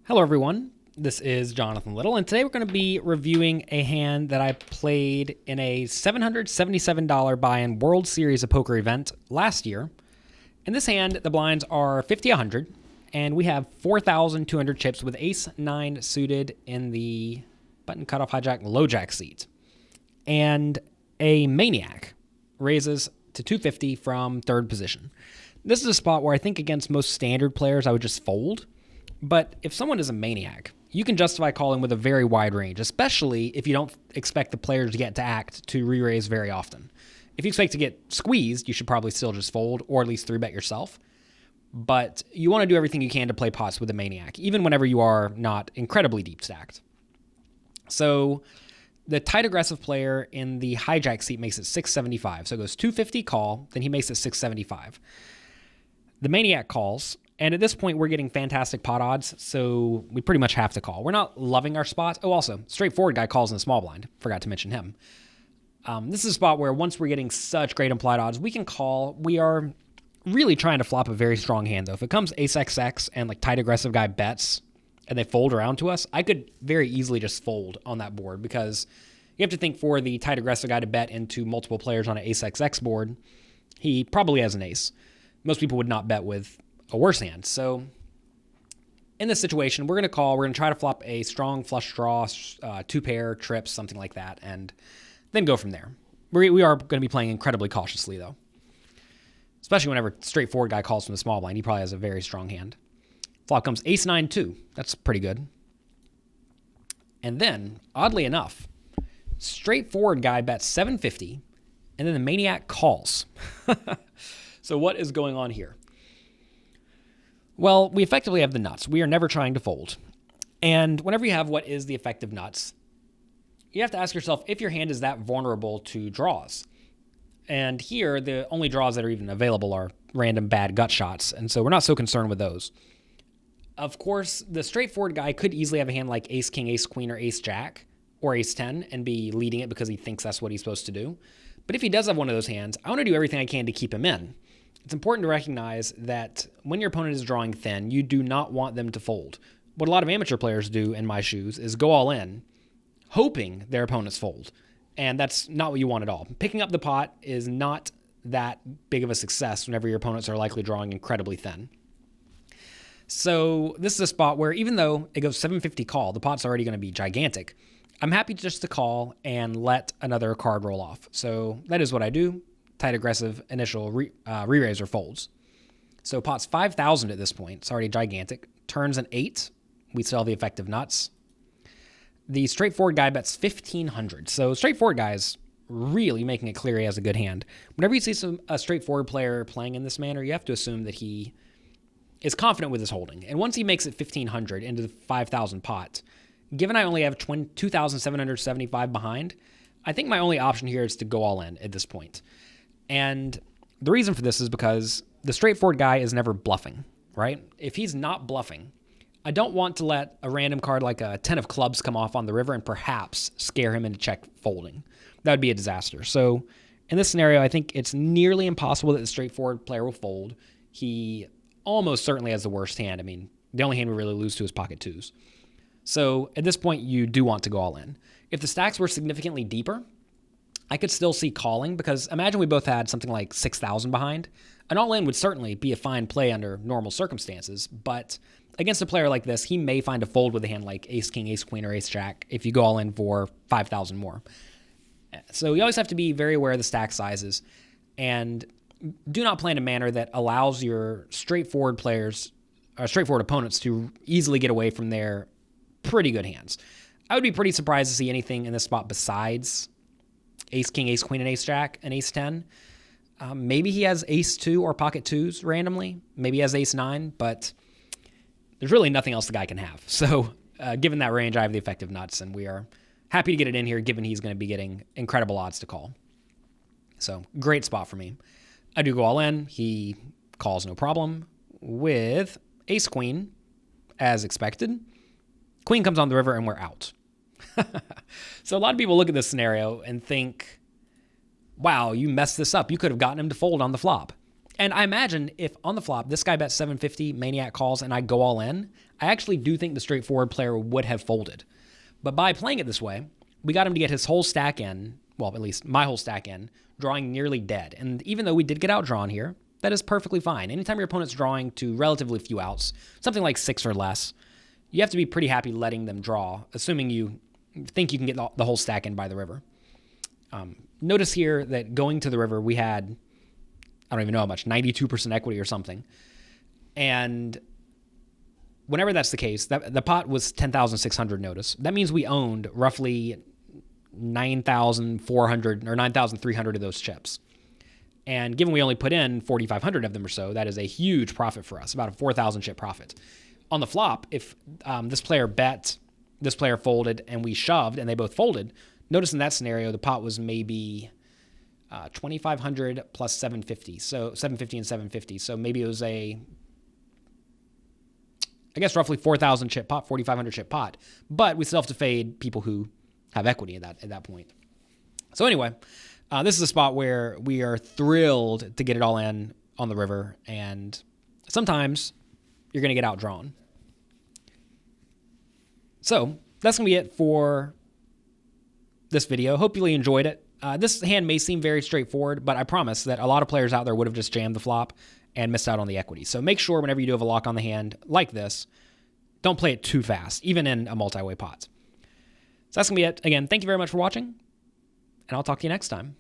Hello everyone, this is Jonathan Little, and today we're going to be reviewing a hand that I played in a $777 buy-in World Series of Poker event last year. In this hand, the blinds are 50-100, and we have 4,200 chips with ace-9 suited in the button cutoff hijack low jack seat. And a maniac raises to 250 from third position. This is a spot where I think against most standard players I would just fold. But if someone is a maniac, you can justify calling with a very wide range, especially if you don't expect the players to get to act to re-raise very often. If you expect to get squeezed, you should probably still just fold or at least 3-bet yourself. But you want to do everything you can to play pots with a maniac, even whenever you are not incredibly deep stacked. So the tight aggressive player in the hijack seat makes it 675. So it goes 250 call, then he makes it 675. The maniac calls. And at this point, we're getting fantastic pot odds, so we pretty much have to call. We're not loving our spots. Oh, also, straightforward guy calls in the small blind. Forgot to mention him. This is a spot where once we're getting such great implied odds, we can call. We are really trying to flop a very strong hand, though. If it comes ace-XX and like tight aggressive guy bets and they fold around to us, I could very easily just fold on that board because you have to think for the tight aggressive guy to bet into multiple players on an ace-XX board, he probably has an ace. Most people would not bet with a worse hand. So in this situation, we're going to call. We're going to try to flop a strong flush draw, 2-pair, trips, something like that, and then go from there. We are going to be playing incredibly cautiously, though, especially whenever straightforward guy calls from the small blind. He probably has a very strong hand. Flop comes ace-9-2. That's pretty good. And then, oddly enough, straightforward guy bets 750, and then the maniac calls. So what is going on here? Well, we effectively have the nuts. We are never trying to fold. And whenever you have what is the effective nuts, you have to ask yourself if your hand is that vulnerable to draws. And here, the only draws that are even available are random bad gut shots, and so we're not so concerned with those. Of course, the straightforward guy could easily have a hand like ace-king, ace-queen, or ace-jack, or ace-10, and be leading it because he thinks that's what he's supposed to do. But if he does have one of those hands, I want to do everything I can to keep him in. It's important to recognize that when your opponent is drawing thin, you do not want them to fold. What a lot of amateur players do in my shoes is go all in, hoping their opponents fold. And that's not what you want at all. Picking up the pot is not that big of a success whenever your opponents are likely drawing incredibly thin. So this is a spot where even though it goes 750 call, the pot's already going to be gigantic. I'm happy just to call and let another card roll off. So that is what I do. Tight aggressive initial re-raise or folds. So pot's 5,000 at this point. It's already gigantic. Turns an 8. We still have the effective nuts. The straightforward guy bets 1,500. So straightforward guy is really making it clear he has a good hand. Whenever you see a straightforward player playing in this manner, you have to assume that he is confident with his holding. And once he makes it 1,500 into the 5,000 pot, given I only have 2,775 behind, I think my only option here is to go all in at this point. And the reason for this is because the straightforward guy is never bluffing, right? If he's not bluffing, I don't want to let a random card like a 10 of clubs come off on the river and perhaps scare him into check folding. That would be a disaster. So in this scenario, I think it's nearly impossible that the straightforward player will fold. He almost certainly has the worst hand. I mean, the only hand we really lose to is pocket twos. So at this point, you do want to go all in. If the stacks were significantly deeper, I could still see calling because imagine we both had something like 6,000 behind. An all-in would certainly be a fine play under normal circumstances, but against a player like this, he may find a fold with a hand like ace-king, ace-queen, or ace-jack if you go all in for 5,000 more. So you always have to be very aware of the stack sizes and do not play in a manner that allows your straightforward players or straightforward opponents to easily get away from their pretty good hands. I would be pretty surprised to see anything in this spot besides ace-king, ace-queen, and ace-jack, and ace-10. Maybe he has ace-2 or pocket twos randomly. Maybe he has ace-9, but there's really nothing else the guy can have. So given that range, I have the effective nuts, and we are happy to get it in here given he's going to be getting incredible odds to call. So great spot for me. I do go all in. He calls no problem with ace-queen, as expected. Queen comes on the river, and we're out. So a lot of people look at this scenario and think, wow, you messed this up. You could have gotten him to fold on the flop. And I imagine if on the flop, this guy bets 750, Maniac calls, and I go all in, I actually do think the straightforward player would have folded. But by playing it this way, we got him to get his whole stack in, well, at least my whole stack in, drawing nearly dead. And even though we did get outdrawn here, that is perfectly fine. Anytime your opponent's drawing to relatively few outs, something like 6 or less, you have to be pretty happy letting them draw, assuming you think you can get the whole stack in by the river. Notice here that going to the river, we had, I don't even know how much, 92% equity or something. And whenever that's the case, the pot was 10,600 notice. That means we owned roughly 9,400 or 9,300 of those chips. And given we only put in 4,500 of them or so, that is a huge profit for us, about a 4,000 chip profit. On the flop, if this player bet, this player folded, and we shoved, and they both folded, notice in that scenario, the pot was maybe 2,500 plus 750. So 750 and 750. So maybe it was I guess roughly 4,000 chip pot, 4,500 chip pot. But we still have to fade people who have equity at that point. So anyway, this is a spot where we are thrilled to get it all in on the river, and sometimes you're going to get outdrawn. So that's going to be it for this video. Hopefully you enjoyed it. This hand may seem very straightforward, but I promise that a lot of players out there would have just jammed the flop and missed out on the equity. So make sure whenever you do have a lock on the hand like this, don't play it too fast, even in a multi-way pot. So that's going to be it. Again, thank you very much for watching, and I'll talk to you next time.